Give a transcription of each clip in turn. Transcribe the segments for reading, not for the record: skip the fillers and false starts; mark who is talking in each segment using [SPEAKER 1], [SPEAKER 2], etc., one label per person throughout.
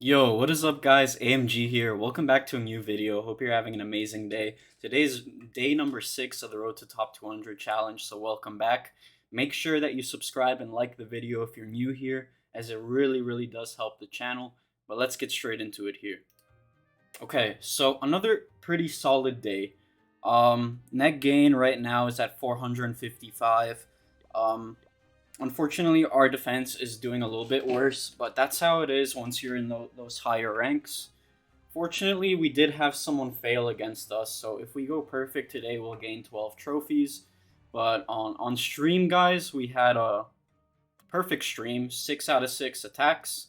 [SPEAKER 1] Yo, what is up guys? AMG here. Welcome back to a new video. Hope you're having an amazing day. Today's day number 6 of the Road to Top 200 challenge, so welcome back. Make sure that you subscribe and like the video if you're new here, as it really does help the channel. But let's get straight into it here. Okay, so another pretty solid day. Net gain right now is at 455. Um, Unfortunately, our defense is doing a little bit worse, but that's how it is once you're in those higher ranks. Fortunately, we did have someone fail against us, so if we go perfect today, we'll gain 12 trophies. But on stream, guys, we had a perfect stream, 6 out of 6 attacks.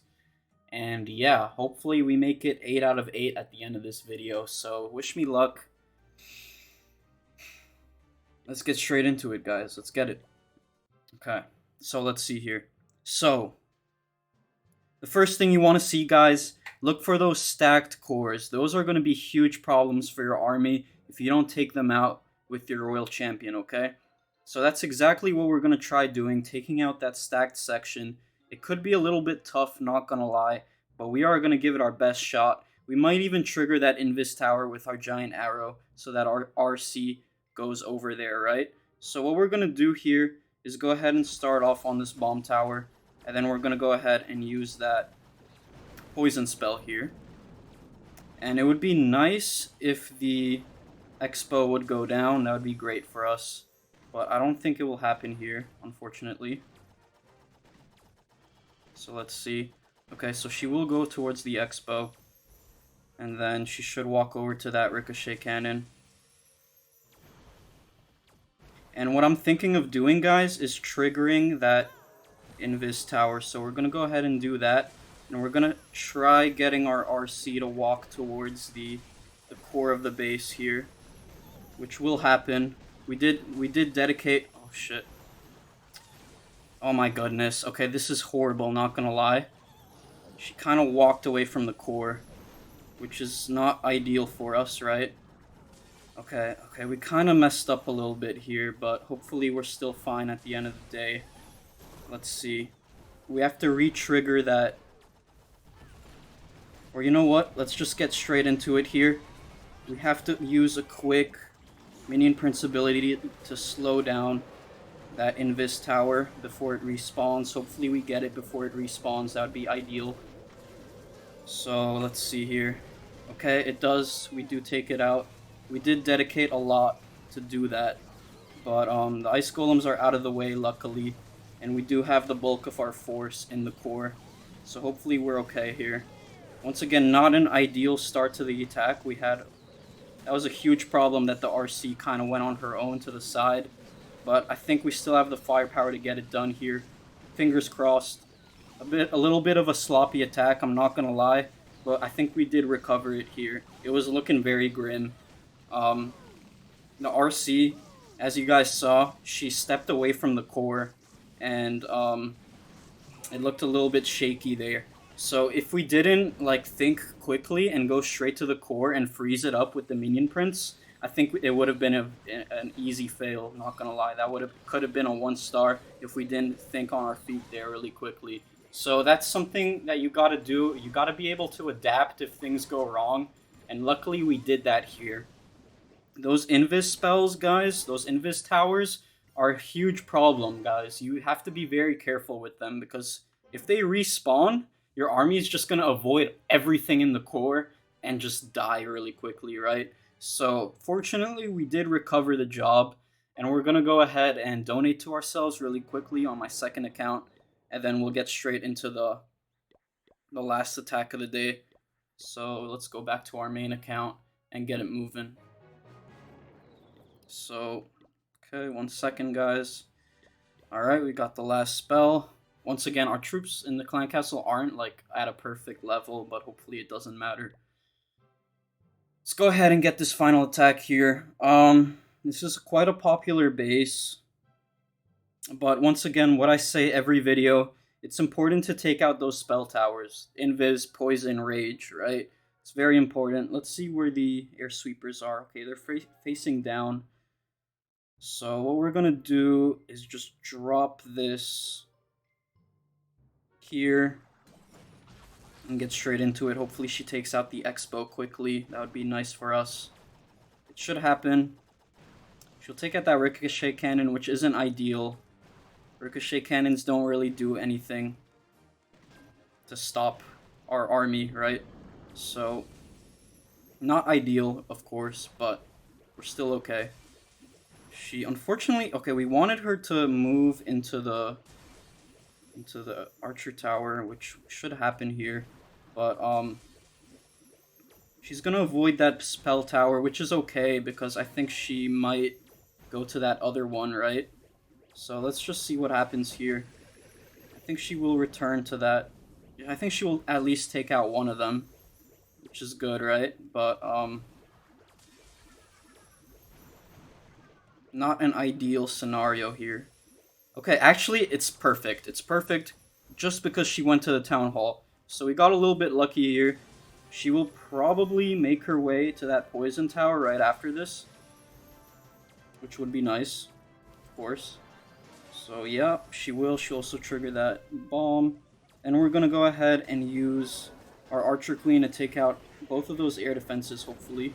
[SPEAKER 1] And yeah, hopefully we make it 8 out of 8 at the end of this video, so wish me luck. Let's get straight into it, guys. Let's get it. Okay. So let's see here. So the first thing you want to see, guys, look for those stacked cores. Those are going to be huge problems for your army if you don't take them out with your royal champion, okay? So that's exactly what we're going to try doing, taking out that stacked section. It could be a little bit tough, not going to lie, but we are going to give it our best shot. We might even trigger that Invis tower with our giant arrow so that our RC goes over there, right? So what we're going to do here is go ahead and start off on this bomb tower, and then we're going to go ahead and use that poison spell here. And it would be nice if the expo would go down. That would be great for us, but I don't think it will happen here, unfortunately. So let's see. Okay, so she will go towards the expo, and then she should walk over to that ricochet cannon. And what I'm thinking of doing, guys, is triggering that Invis tower. So we're going to go ahead and do that. And we're going to try getting our RC to walk towards the core of the base here, which will happen. We did dedicate... Oh, shit. Oh, my goodness. Okay, this is horrible, not going to lie. She kind of walked away from the core, which is not ideal for us, right? Okay, we kind of messed up a little bit here, but hopefully we're still fine at the end of the day. Let's see. We have to re-trigger that. Or you know what? Let's just get straight into it here. We have to use a quick minion prince ability to slow down that Invis tower before it respawns. Hopefully we get it before it respawns. That would be ideal. So let's see here. Okay, it does. We do take it out. We did dedicate a lot to do that, but the ice golems are out of the way, luckily, and we do have the bulk of our force in the core, so hopefully we're okay here. Once again, not an ideal start to the attack. That was a huge problem that the RC kind of went on her own to the side, but I think we still have the firepower to get it done here. Fingers crossed. A little bit of a sloppy attack, I'm not gonna lie, but I think we did recover it here. It was looking very grim. The RC, as you guys saw, she stepped away from the core, and it looked a little bit shaky there. So if we didn't think quickly and go straight to the core and freeze it up with the minion prince, I think it would have been an easy fail. Not gonna lie, that could have been a 1-star if we didn't think on our feet there really quickly. So that's something that you gotta do. You gotta be able to adapt if things go wrong, and luckily we did that here. Those Invis spells, guys, those Invis towers are a huge problem, guys. You have to be very careful with them, because if they respawn, your army is just going to avoid everything in the core and just die really quickly, right? So, fortunately, we did recover the job, and we're going to go ahead and donate to ourselves really quickly on my second account, and then we'll get straight into the last attack of the day. So, let's go back to our main account and get it moving. So, okay, 1 second, guys. Alright, we got the last spell. Once again, our troops in the clan castle aren't at a perfect level, but hopefully it doesn't matter. Let's go ahead and get this final attack here. This is quite a popular base, but once again, what I say every video, it's important to take out those spell towers. Invis, Poison, Rage, right? It's very important. Let's see where the air sweepers are. Okay, they're facing down. So what we're going to do is just drop this here. and get straight into it. Hopefully she takes out the Expo quickly. That would be nice for us. It should happen. She'll take out that Ricochet Cannon, which isn't ideal. Ricochet Cannons don't really do anything to stop our army, right? So, not ideal, of course, but we're still okay. She, unfortunately... Okay, we wanted her to move into the Archer Tower, which should happen here. But, she's gonna avoid that Spell Tower, which is okay, because I think she might go to that other one, right? So let's just see what happens here. I think she will return to that. I think she will at least take out one of them, which is good, right? But, not an ideal scenario here. Okay, actually, it's perfect. It's perfect just because she went to the Town Hall. So we got a little bit lucky here. She will probably make her way to that Poison Tower right after this, which would be nice, of course. So yeah, she will. She'll also trigger that bomb. And we're going to go ahead and use our Archer Queen to take out both of those air defenses, hopefully.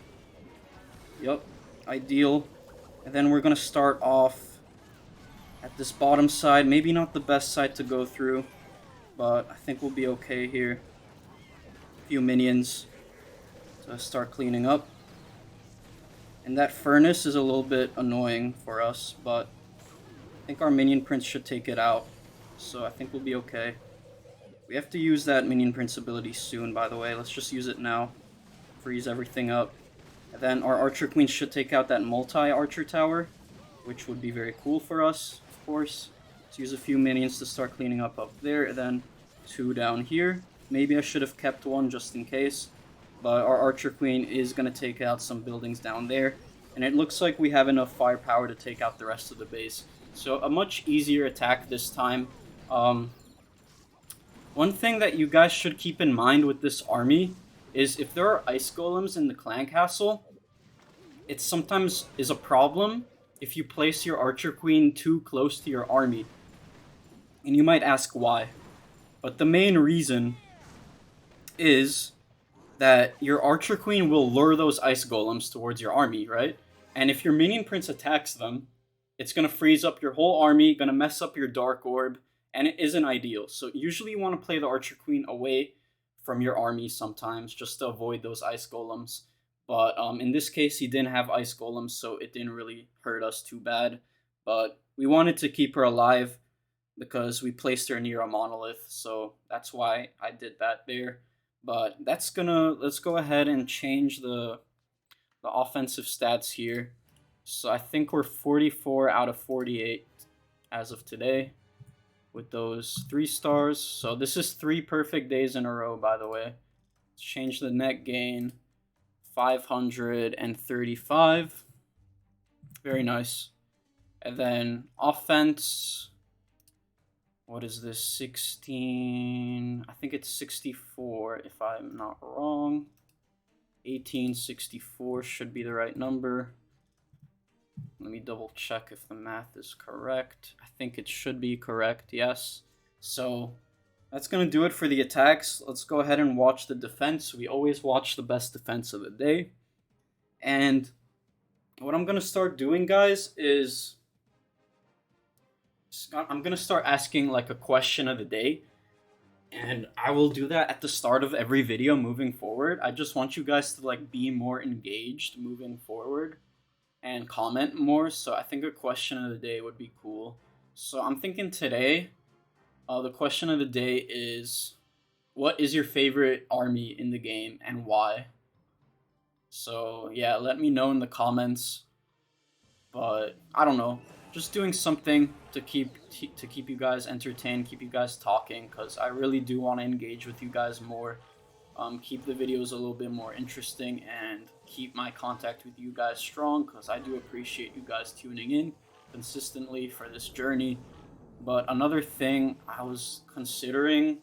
[SPEAKER 1] Yep, ideal. And then we're going to start off at this bottom side. Maybe not the best side to go through, but I think we'll be okay here. A few minions to start cleaning up. And that furnace is a little bit annoying for us, but I think our minion prince should take it out. So I think we'll be okay. We have to use that minion prince ability soon, by the way. Let's just use it now. Freeze everything up. And then our Archer Queen should take out that multi-Archer Tower, which would be very cool for us, of course. Let's use a few minions to start cleaning up there, and then 2 down here. Maybe I should have kept 1 just in case, but our Archer Queen is going to take out some buildings down there, and it looks like we have enough firepower to take out the rest of the base. So a much easier attack this time. One thing that you guys should keep in mind with this army is if there are ice golems in the clan castle, it sometimes is a problem if you place your Archer Queen too close to your army. And you might ask why. But the main reason is that your Archer Queen will lure those ice golems towards your army, right? And if your minion prince attacks them, it's going to freeze up your whole army, going to mess up your Dark Orb, and it isn't ideal. So usually you want to play the Archer Queen away from your army sometimes, just to avoid those ice golems. But in this case, he didn't have ice golems, so it didn't really hurt us too bad. But we wanted to keep her alive because we placed her near a monolith, so that's why I did that there. But let's go ahead and change the offensive stats here. So I think we're 44 out of 48 as of today with those 3 stars. So this is 3 perfect days in a row, by the way. Let's change the net gain. 535. Very nice. And then offense. What is this? 16. I think it's 64 if I'm not wrong. 1864 should be the right number. Let me double check if the math is correct. I think it should be correct, yes. So that's going to do it for the attacks. Let's go ahead and watch the defense. We always watch the best defense of the day. And what I'm going to start doing, guys, is I'm going to start asking like a question of the day. And I will do that at the start of every video moving forward. I just want you guys to like be more engaged moving forward and comment more. So I think a question of the day would be cool. So I'm thinking today, the question of the day is, what is your favorite army in the game and why? So yeah, let me know in the comments. But I don't know, just doing something to keep you guys entertained, keep you guys talking, because I really do want to engage with you guys more. Keep the videos a little bit more interesting and keep my contact with you guys strong, because I do appreciate you guys tuning in consistently for this journey. But another thing I was considering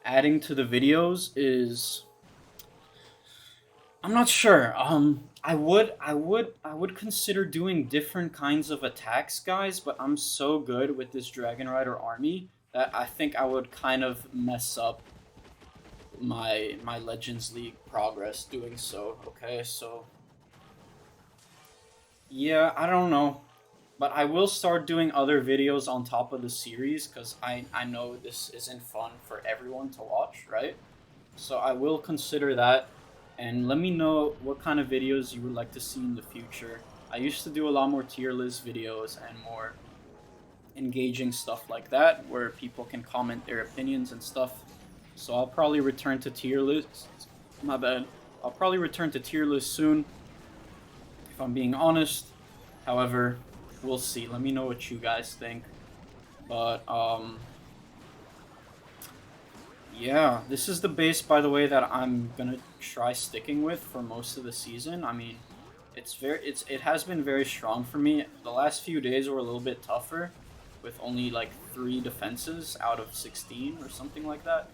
[SPEAKER 1] adding to the videos is, I'm not sure. I would consider doing different kinds of attacks, guys, but I'm so good with this Dragon Rider army that I think I would kind of mess up my Legends League progress doing so. Okay, so yeah, I don't know, but I will start doing other videos on top of the series because I know this isn't fun for everyone to watch, right? So I will consider that, and let me know what kind of videos you would like to see in the future. I used to do a lot more tier list videos and more engaging stuff like that, where people can comment their opinions and stuff. So I'll probably return to tier lists. My bad. I'll probably return to tier lists soon, if I'm being honest. However, we'll see. Let me know what you guys think. But yeah, this is the base, by the way, that I'm gonna try sticking with for most of the season. I mean, it has been very strong for me. The last few days were a little bit tougher, with only like 3 defenses out of 16 or something like that.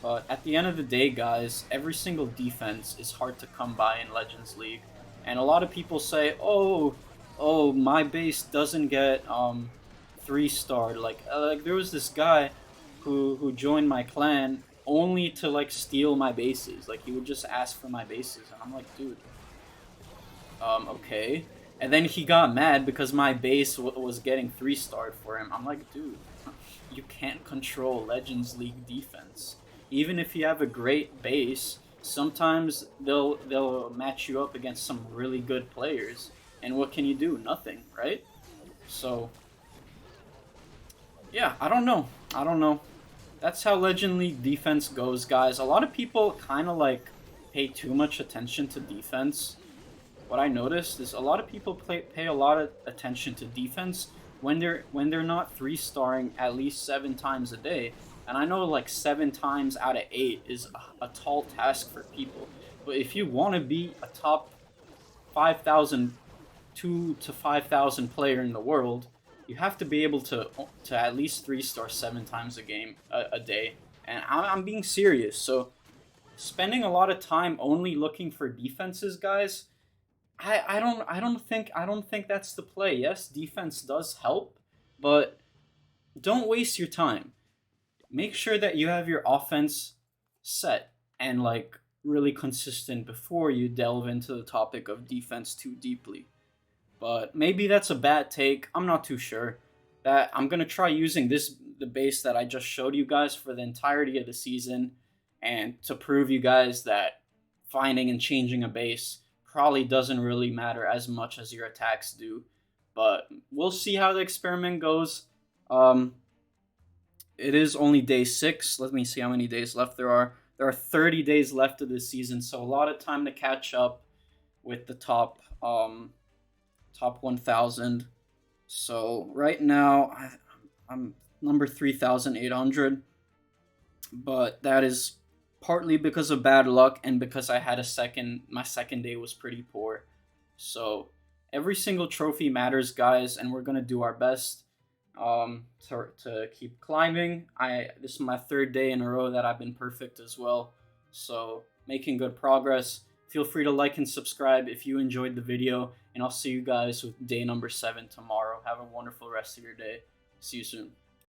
[SPEAKER 1] But at the end of the day, guys, every single defense is hard to come by in Legends League, and a lot of people say, "Oh, my base doesn't get 3-starred." Like there was this guy who joined my clan only to like steal my bases. Like he would just ask for my bases, and I'm like, dude, okay. And then he got mad because my base was getting 3-starred for him. I'm like, dude, you can't control Legends League defense. Even if you have a great base, sometimes they'll match you up against some really good players. And what can you do? Nothing, right? So yeah, I don't know. I don't know. That's how Legend League defense goes, guys. A lot of people kind of like pay too much attention to defense. What I noticed is a lot of people pay a lot of attention to defense when they're not 3-starring at least 7 times a day. And I know like 7 times out of 8 is a tall task for people. But if you want to be a top 5,000, 2 to 5,000 player in the world, you have to be able to at least 3-star 7 times a day. And I'm being serious. So spending a lot of time only looking for defenses, guys, I don't think that's the play. Yes, defense does help, but don't waste your time. Make sure that you have your offense set and like really consistent before you delve into the topic of defense too deeply. But maybe that's a bad take. I'm not too sure. That I'm gonna try using the base that I just showed you guys for the entirety of the season, and to prove you guys that finding and changing a base probably doesn't really matter as much as your attacks do. But we'll see how the experiment goes. It is only day 6. Let me see how many days left there are. There are 30 days left of this season, so a lot of time to catch up with the top 1,000. So right now I'm number 3,800, but that is partly because of bad luck and because I had my second day was pretty poor. So every single trophy matters, guys, and we're gonna do our best to keep climbing. This is my 3rd day in a row that I've been perfect as well. So making good progress. Feel free to like and subscribe if you enjoyed the video, and I'll see you guys with day number 7 tomorrow. Have a wonderful rest of your day. See you soon.